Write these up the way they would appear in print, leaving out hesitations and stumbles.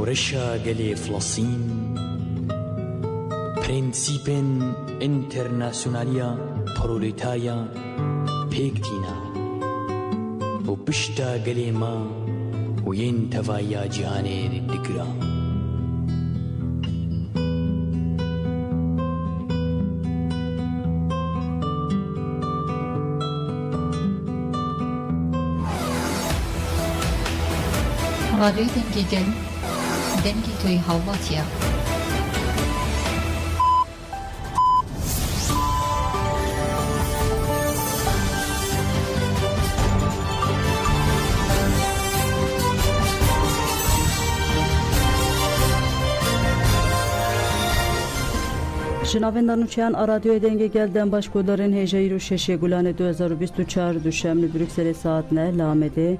شورشا گلی فلسطین پرینسیپن انترناسیونالیا پرولتایا پیکتینا و پشتا گلی ما و ین توایا جهانه دگرا رادیوی دنگی گل دنگی توی هاواتیا Jinavên Danûçeyan a Radyoya Dengê Gel dem başgudarên hêjeyî û şeşê Gulanê 2024 duşemli Brükselê saat 9 li Amedê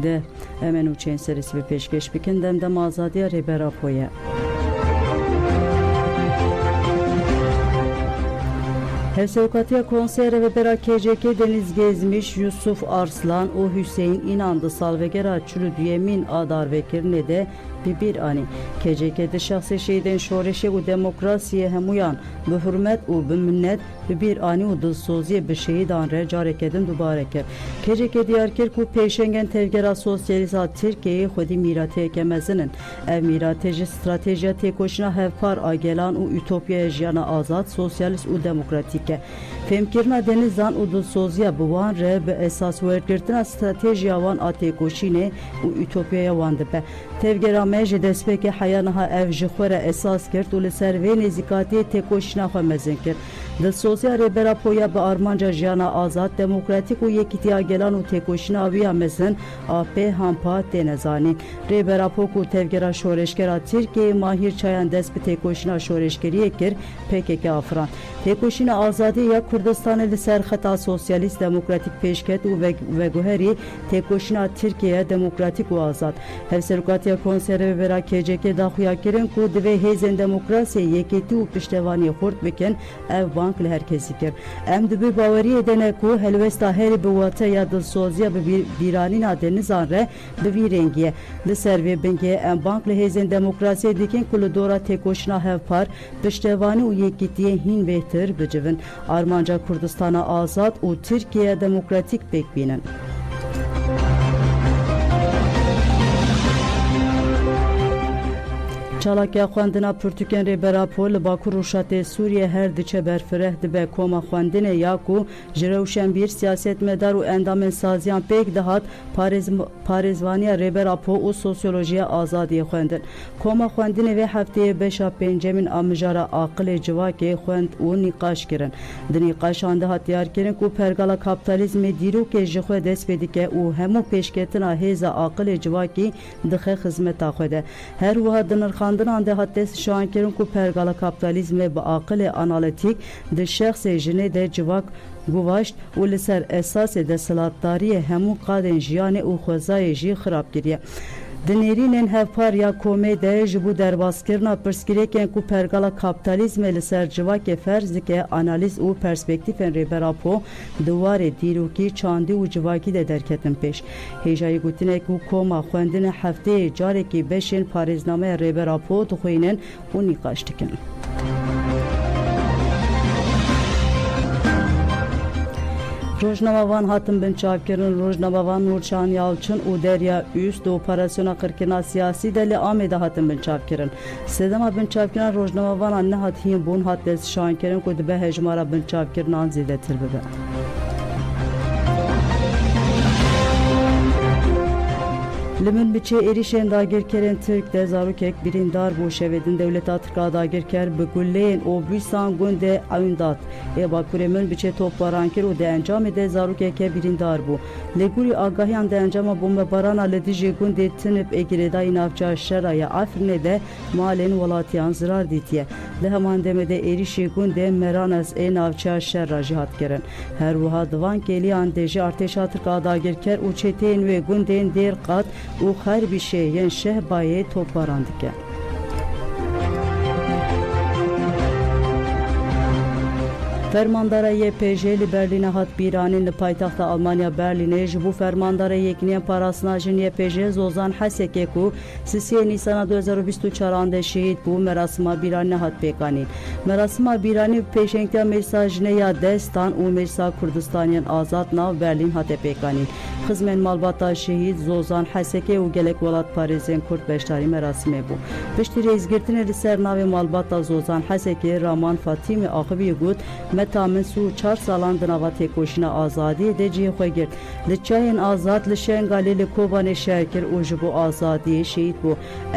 de em ê nûçeyên serî sibê pêşkêş bikin dem azadiya Rêberapoyê. Hevsevkatiya Konseyre ve Bera KCK Deniz Gezmiş, Yusuf Arslan û Hüseyin İnandı salvegera çürüdü yemin adar vekirine de bir ani. KCK'de şahsi şeyden şoreşe û demokrasiye hemuyan bi hürmet û bi minnet bir ani û dilsoziye bi şehidan re carekedin dubareke. KCK diyar kir ku peşengen tevgera sosyalisa Türkiye'yi xwedî mîrateyeke mezinin. Ev mîrateji stratejiya têkoşina hevpar a gelan û ütopyaya jiyana azad, sosyalist û demokratike. Femkirina denizan û dilsoziya bi wan re bi esas wergirtina stratejiya wan a têkoşînê û ütopyaya wan dibe. Tevgera me ji destpêkê heya niha ev ji xwe re esas kirt û li ser vê nêzîkatiyê têkoşîna xwe mezin kir. Dilsoziya Rêberapoya bi armanca jiyana azad, demokratîk û yekîtiya gelan û têkoşîna wî ya mezin AP hampa têne zanîn. Rêberapo ku tevgera şoreşgera Tirkiyeyê Mahir Çayan dest bi têkoşîna şoreşgeriyê kir PKK afran. Têkoşîna azadî ya Kurdistanê li ser xeta sosyalîst demokratîk pêşket û veguherî têkoşîna Tirkiye demokratîk û azad. Hevserokatiya Konseyre ve Bera KCK daxuya kirin ku divê hêzên demokrasiyê yekîtî û piştevaniyê xurt bikin ev bank li herkesî kir. Em dibê baweriyê dene ku helwesta herî bi wate ya dilsoziya bi bîranîna denizan re bi vî rengî. Li ser vê bingê em bank li hêzên demokrasiyê dikin ku li dora têkoşîna hevpar, piştevanî û yekîtiyê hîn bêhtir bicivin. Armanca Kurdistana azad û Tirkiye demokratîk pêk bînin. Çalakiya xwendina Pirtûkên Rêberapo li Bakur û Şatê Sûriye her diçe berfireh dibe koma xwendinê ya ku ji rewşenbîr siyasetmedar û endamên saziyan pêk dihat parêzvaniya Rêberapo û sosyolojiya azadiyê xwendin. Koma xwendinê vê hefteyê beşa pêncemîn a mijara aqilê civakê xwend û nîqaş kirin. Di nîqaşan de hat diyar kirin ku pergala kapitalizmê dîrokê ji xwe dest pê dike û hemû pêşketina hêza aqilê civakî dixe xizmeta xwe de. Her wiha di nirxandinan de hat dest şankirin ku pergala kapitalizmê bi aqilê analîtîk di şexsê jinê de civak guvaşt û li ser esasê desthilatdariyê hemû qadên jiyanê û xwezayê jî xirab kiriye. Di nêrînên hevpar ya komê de ji bo derbazkirina pirsgirêkên ku pergala kapitalizmê li ser civakê ferz dike analîz û perspektîfên Rêberapo di warê dîrokî, çandî û civakî de derketin pêş. Hêjayî gotinê ku koma xwendinê hefteyê carekî beşên parêznameya Rêberapo dixwînin û nîqaş dikin. Rojnamavan hatin binçavkirin Rojnamavan Nurçan Yalçın û Derya Üst di operasyona qirkirina siyasî de li Amêdê hatin binçavkirin. Sedema binçavkiran Rojnamavanan nehat hîn bûn hat destşankirin ku dibe hejmara binçavkirinan zêdetir bibe. Li Minbiçê êrişên dagirkerên Tirk de zarokek birîndar bû şevedin Dewleta Tirka dagirker bi guleyên obîsan gundê Ewîndat ê Bakurê Minbiçê topbaran kir û di encamê de zarokeke birîndar bû. Lêgûrî agahiyan di encama bombebarana li dijî gundê Tinib ê girêdayî navçeya şera ya Efrînê de malên welatiyan zirar dîtiye. Li heman demê de êrişî gundê Meranes ê navçeya şera jî hat kirin. Her wiha di van kêliyan de jî artêşa Tirka dagirker û çeteyên wê gundên dêr qat û xerbîşeyên şehbayê topbaran dike. Fermandara YPJ li Berlin'e hat bîranîn li paytaxta Almanya Berlinê ji bo fermandara yekîniyên parastina jin YPJ Zozan Hesekê ku 3 Nîsana 2024 de şehîd bû merasima bîranî hat pêkanîn. Merasima bîranî pêşengtiya Mêrsa Jineya Destan û Mêrsa Kurdistaniyên Azad nav Berlin hate pêkanîn. Xizmên malbata şehîd Zozan Hesekê û gelek welat parêzên Kurd beşdarî merasimê bû. Piştî rêzgirtinê li ser navê malbata Zozan Hesekê Raman Fatîmê Axivî got meta min sû 4 salan di nava têkoşîna azadiyê de cihê xwe girt. Li çayên azad li Şengalê li Kobanê şer kir û ji bo azadiyê şehîd bû.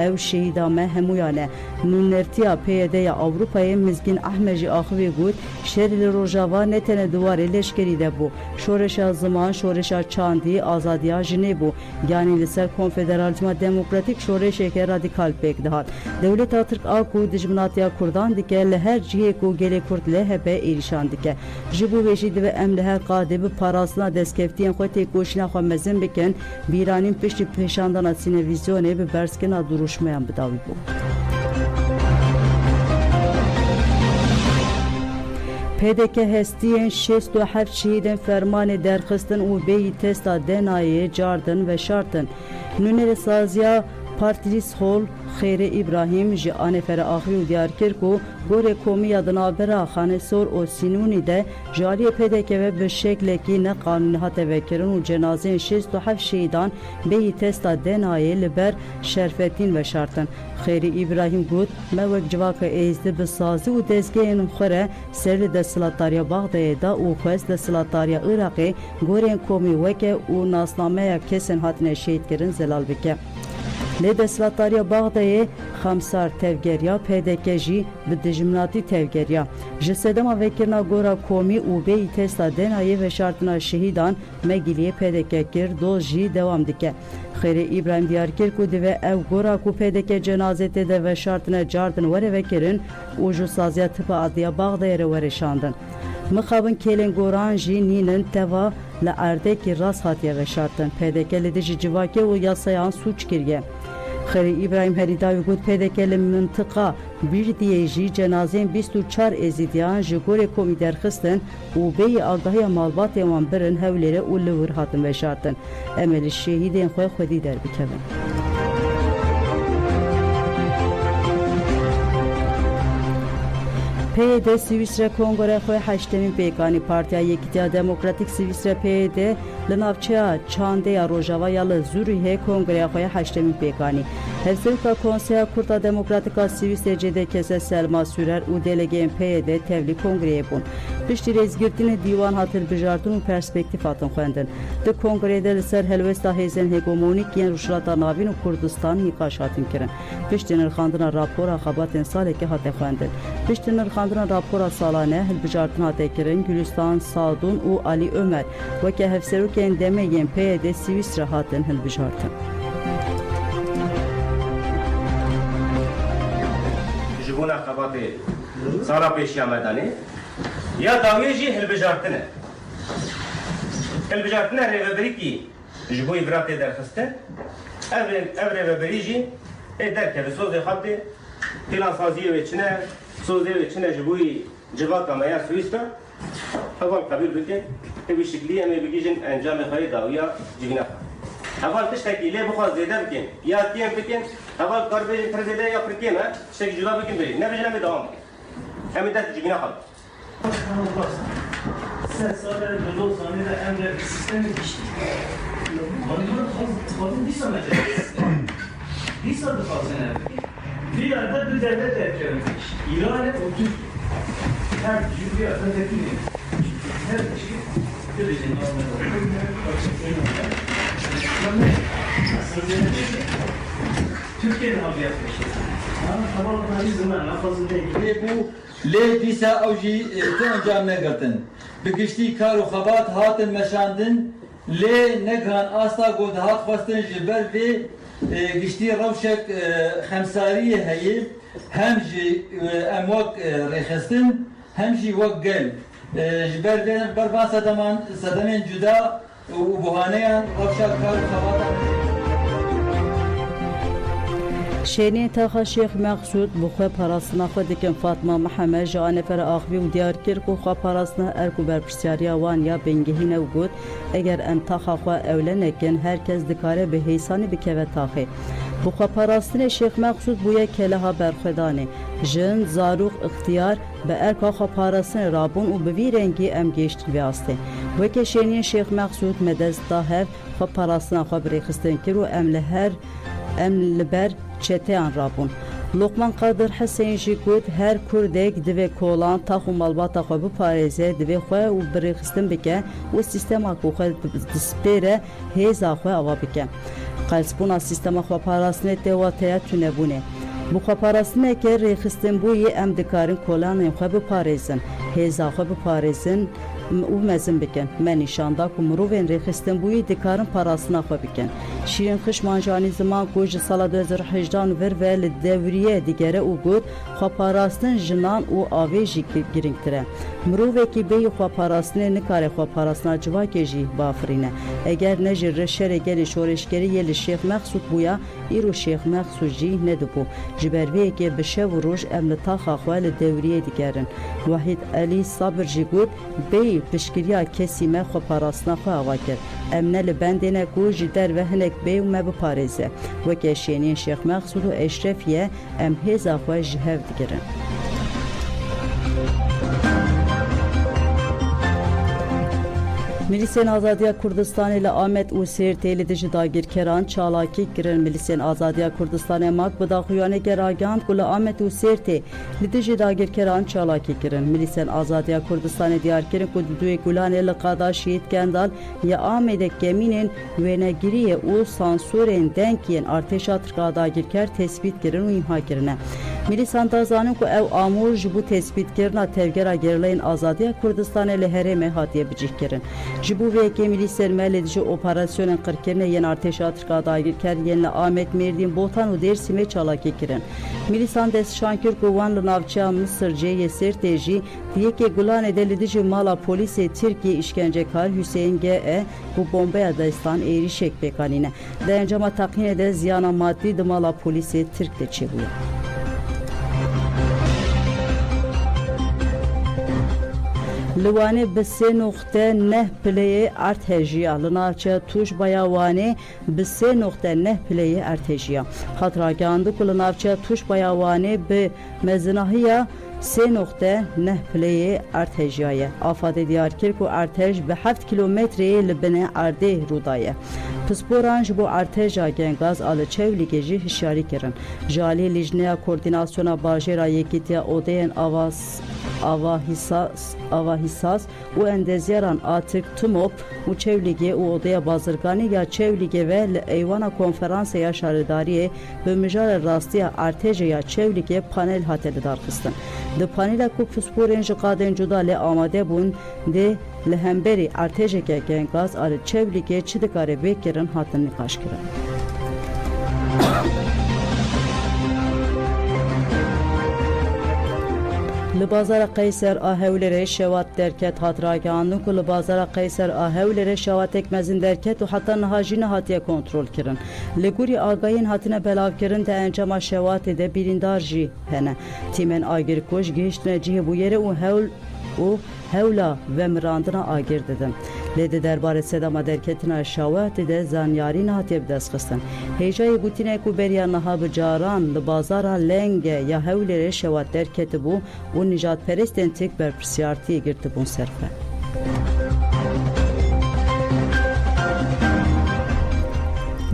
Ew şehîda me hemûyan e. Nûnertiya PYD ya Avrupayê Mizgîn Ehmed jî axivê got şerê li Rojava ne tene duwarê leşkerî de bû. Şoreşa ziman, şoreşa çandî, azadiya jinê bû. Yanî li ser Konfederalîzma Demokratîk şoreşeke radîkal pêk dihat. Dewleta Tirk a ku dijminatiya Kurdan dike li her cihê ku gelê Kurd LHP êrîşan dike. Ji bo wê jî divê em li her qadê bi parastina destkeftiyên xwe têkoşîna xwe mezin bikin, bîranîn piştî pêşandana sînevizyonê bi berskena duruşmayan bidawî bû. PDK hestiyên 67 şehîdên fermanê derxistin û bêyî testa denayê cardin ve şartin. Nûnerê saziya Partîs Hol Xêrê İbrahîm ji anêfera axirî û diyar kir ku gorê komîya di navbera Xanesor û Sînûnî de ji aliyê PDK ve bi şeklekî neqanûnî hate vekirin û cenazeyên 67 şehîdan bêyî testa denayê li ber şerfetîn ve şartin. Xêrî İbrahîm got me wek civaka êzî bi sazî û dezgehên xwe re serî desthilatdariya Baxdayê da û xwest desthilatdariya Iraqê gorên komî weke û nasnameya kesên hatine şehîdkirin zelal bike. Lê desthilatdariya Baxdayê xemsar tevgeriya PDK jî bi dijminatî tevgeriya. Ji sedema vekirina gora komî û bêyî testa denayê ve şartina şehîdan me giliyê PDK kir doz jî dewam dike. Xêrê İbrahîm diyar kir ku divê ew gora ku PDK cenazê tê de veşartine cardin were vekirin û ji saziya tipa adiya Baxdayê re were şandin. Mixabin kêlên goran jî nînin teva li erdekî rast hatiye veşartin. PDK li dijî civakê û yasayan sûç kiriye. Xêrî İbrahîm herîdawî got PDK li mintiqa Birdiyê jî cenazeyên 24 êzidiyan ji gorê komî derxistin û bêyî agahiya malbatên wan birin hewlêrê û li wir hatin veşartin. Em ê li şehîdên xwe xwedî derbikevin. PYD Sivîsre Kongre xwe heştemîn pêkanî Partiya Yekîtiya Demokratîk Sivîsre PYD li navçeya Çandeya Rojava ya li Zûrîhê Kongreya xwe heştemîn pêkanî. Hevsevka Konseya Kurda Demokratîka Sivîsrê CDKS Selma Sürer û delegeyên PYD tevlî kongreyê bûn. Piştî rêzgirtinê dîwan hat hilbijartin û perspektîv hatin xwendin. Di kongreyê de li ser helwesta hêzên hegemonîk yên Rûjhilata Navîn û Kurdistan nîqaş hatin kirin. Piştî nirxandina rapora xebatên salekê hate xwendin. Piştî nirxandina rapora salane hilbijartin hate kirin Gülistan Sadûn û Alî Ömer weke hevserokên demeyên PYD Sivîsre hatin hilbijartin. Jibuna xebatê sala pêşiya medanê ya dawiyê jî hilbijartin e. Hilbijartina rêveberîkî ji bo îviratê derxistin, ev rêveberî jî ê derkeve sozê xaltê pîlansaziyê wê çine, sozê wê çine ji bo civaka me ya Swîsra heval qebîl bikin, ê wî şiklî em ê bigîjin encamê xwe dawiya civîna xwe. Heval tiştekî lê bixwaz zêde bikin ya tiyên bikin, heval karbêjin pir zêde ya pirkê me tiştekî cuda bikin berî, nebêjin em ê dewam bikin. Em ê dest civîna xwe bikin. Sen sadece dolu saniyede emre sistemi geçti. Manipülat fazla değil sanacak. Değil sandı fazla ne? Bir yerde bir devlet erkeğimiz. İran hep o Türk. Her Türk bir yerde tepkili. Her şey geleceğin Türkiye'nin abi yapmışız. Tamam da zaman fazla değil. Bu lê dîsa ew jî tu encam negirtin. Bi giştî kar û xebat hatin meşandin, lê negihan asta got hat xwestin ji ber vê giştî rewşek xemsariyê heye, hem jî em wek rêxistin, hem jî wek gel. Ji ber vê bervan sedemên cuda û buhaneyan rewşek kar û xebatan شینی تاخا شیخ مقصود بخواه پاراسنا خود دکن فاطمه محمد جا نفر آخوی و دیار کرد که خواه پاراسنا ارکو برپرسیاری وان یا بنگهی نو گود اگر ام تاخا خواه اوله نکن هر کس دکاره به حیثانی بکوه تاخی بخواه پاراستن شیخ مقصود بویا کلها برخدانه جن زاروخ اختیار به ارکا خواه پاراستن رابون و بوی رنگی ام گشت بیاسته وکه شینی شیخ مقصود مدست داهف خواه پاراستن خواه بریخستن کرو ام لبر چتیان رابون لقمان قادر حسین جی گود هر کردک دوی کولان تاخو مالباتا خو بپارێزێ دوی خو و بریخستن بکه و سیستما خو دسپیره هیزا خو اوا بکه قلسبونا سیستما خو پاراستنه دواتیا تونبونه بو خو پاراستنه که ریخستن بوی ام دکارن کولان خو بپارێزن هیزا خو بپارێزن او مزن بکن من نشاندا که مروین ریخستن بوی دکارن پاراسنا خو بکن شیرین خشمانجانی زمان گوش سال 2018 ور و لدوریه دیگره او گود خو پاراستن جنان او آویجی گرینگتره مروی که بی خو پاراستنه نکاره خو پاراسنا جوا کجی بافرینه اگر نجر رشر گلی شورشگری یل شیخ مقصود بویا ایرو شیخ مقصود جی ندبو جبروی که بشه و روش املتا خو لدوریه دیگرن وحید علی صبر جی گود بی پشکریا کسی ما خو پاراستنا خو آوا کرد امنه لبندینه گوش در وهنک بی و ما بپارێزه وکه شینی شیخ مقصود و اشرفیه ام هیزا خو جهو دیگرن Milisyen Azadiya Kurdistanê li Amed û Sêrtê li dijî dagirkeran çalakî kirin. Milisyen Azadiya Kurdistanê mak bi daxuyaneke ragihand ku li Amed û Sêrtê li dijî dagirkeran çalakî kirin. Milisyen Azadiya Kurdistanê diyar kirin ku di duê Gulanê li qada şîît kendal ya Amedê kemînên wênegiriyê û sansûrên deng yên artêşa Tirka dagirker tespît kirin û imha kirine. Milisan da zanin ku ew amûr ji bo tespîtkirina tevgera gerileyên Azadiya Kurdistanê li Herêmê hatiye bicih kirin. Ji bo vê yekê milîsên me li dijî operasyonên qirkirinê yên artêşa Tirka dagirker yên li Amed, Mêrdîn, Botan û Dêrsimê çalakî kirin. Milisan destşan kir ku wan li navçeya Misir cêyê Sêrtê jî di yekê Gulanê de li dijî mala polîsê Tirkiye işkencekar Hüseyin G.E. bu bombaya destan êrişek pêkanîne. Di encama teqînê de ziyana maddî di mala polîsê Tirk de çêbûye. لوانه به 3.9 پلی ارتجیا لناچه توش بیاوانه به 3.9 پلی ارتجیا خاطرگاندو که لناچه توش بیاوانه به مزناهیا 3.9 پلی ارتجیایه آفاده دیار کرد که ارتج به 7 کیلومتری لبنه ارده رودایه پسپوران جبو ارتجا گنگاز آل چولیگه جی هشیاری کرن جالی لجنه کوردیناسیونا باجرا یکیتیا اودین آوا حساس و اندزیران آتک تموب و چولیگه و اودیا بازرگانی یا چولیگه و ایوانا کنفرانس یا شارداریه به مجال راستی ارتجا یا چولیگه پانل هاتل دار خستن ده پانیلا کو پسپورین جقادن جدا ل آماده بون ده لهمبری ارتجا گنگاز آل چولیگه چی دکاره بکرن هاتن نقاش کرن لبازار قیصر آهولره شوات درکت هاتراگانو که لبازار قیصر آهولره شوات اکمزین درکت و حتی نهاجین هاتیه کنترول کرن لگوری آگاین هاتینه بلاو کرن ده انجام شوات ده بیریندار جی هنه تیمن آگر کش گشتنه جیه بویره و هولا و مراندنا آگر ددن لیده درباره سدما درکتنا شوات ده زانیاری نهاتیه بدست خستن هیجای گوتینه کو بریا نها بجاران لبازارا لنگ یا هولره شوات درکت بو و نجات پرستن تک بر پرسیارتی گرت بون صرفه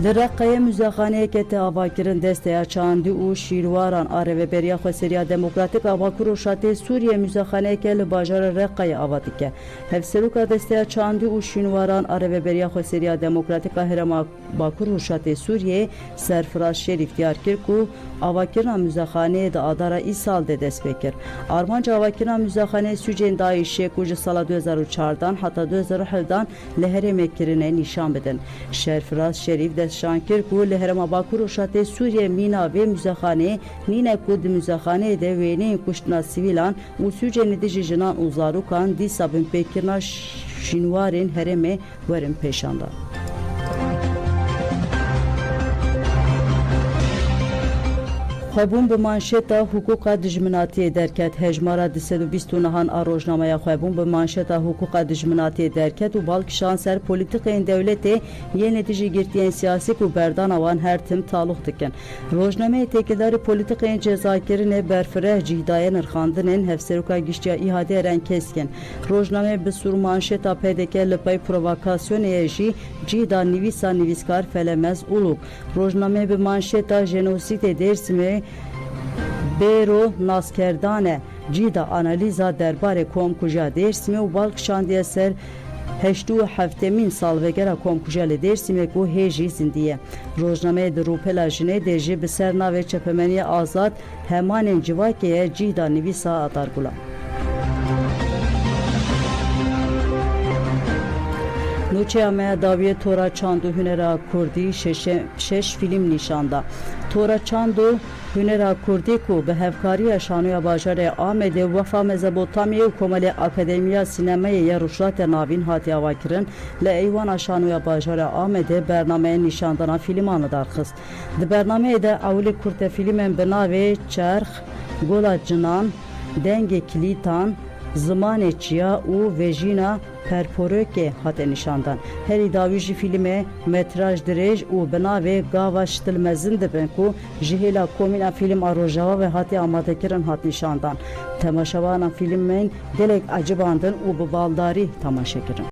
لرقه مزاخانه که تاواکرن دسته چاندی و شیرواران آره و بریا خسریا دموکراتیک آواکر و شاته سوریه مزاخانه که لباجار رقه آواتیکه هفسروکا دسته چاندی و شیرواران آره و بریا خسریا دموکراتیک هرم باکر و شاته سوریه سرفراز شریف دیار کرد که آواکرن مزاخانه دا آدارا ای سال ده دست بکر آرمانج آواکرن مزاخانه سوجین دایشه کج سال 2004 حتی 2017 لهره مکرنه نشان بدن سرفراز شریف شانکر کو لهرما باکور و شاته سوریه مینا و مزاخانه نینه کود مزاخانه ده وینه کشتنا سیویلان و سوجه ندیج جنان اوزاروکان دی سابن پیکرنا شینوارین هرمه ورم پیشانده Xwebûn bi manşeta hukûqa dijminatiyê derket. Hejmara 229 a rojnameya xwebûn bi manşeta hukûqa dijminatiyê derket û balkişan ser polîtikên dewletê yên dijî girtiyên siyasî û berdana wan her tim talûx dikin. Rojnameyê têkildarî polîtikên cezakirinê berfireh cîhdayê nirxandinên hevseroka giştiya îhadê eren keskin. Rojnameyê bi sûr manşeta pêdike li pey provokasyonê jî cîda nivîsa nivîskar Felemez Uluk. Rojnameyê bi manşeta jenosîdê Dêrsimê bêro naskerdane cîda analîza derbarê komkuja Dêrsimê û balkişandiye ser 87 salvegera komkuja li Dêrsimê ku hêjî zindiye. Rojnameyê di rûpela jinê de jî bi ser navê çepemeniya azad hemanên civakê ye cîda nivîsa Adargula. Nûçeya me dawiye Tora Çand û Hunera Kurdî şeş fîlm nîşanda. Tora Çand û Hunera Kurdî ku bi hevkariya şanoya bajarê Amedê Wefa Mezopotamyayê û Komelê Akademiya Sînemayê ya Rûşlatê navîn hatiye avakirin li eywana şanoya bajarê Amedê bernameyên nîşandana fîlman li darxist. Di bernameyê de ewlê Kurd fîlmên bi navê Çerx, Gola Cinan, Dengê Kilîtan, Zimanê Çiya û Vejîna Perporokê hate nîşandan. Herî dawî jî fîlmê metraj dirêj û bi navê Gava Ştilmezin dibin ku ji hêla komîna fîlm a Rojava ve hatiye amadekirin hat nîşandan. Temaşevana fîlmên gelek ecibandin û bi baldarî temaşe kirin.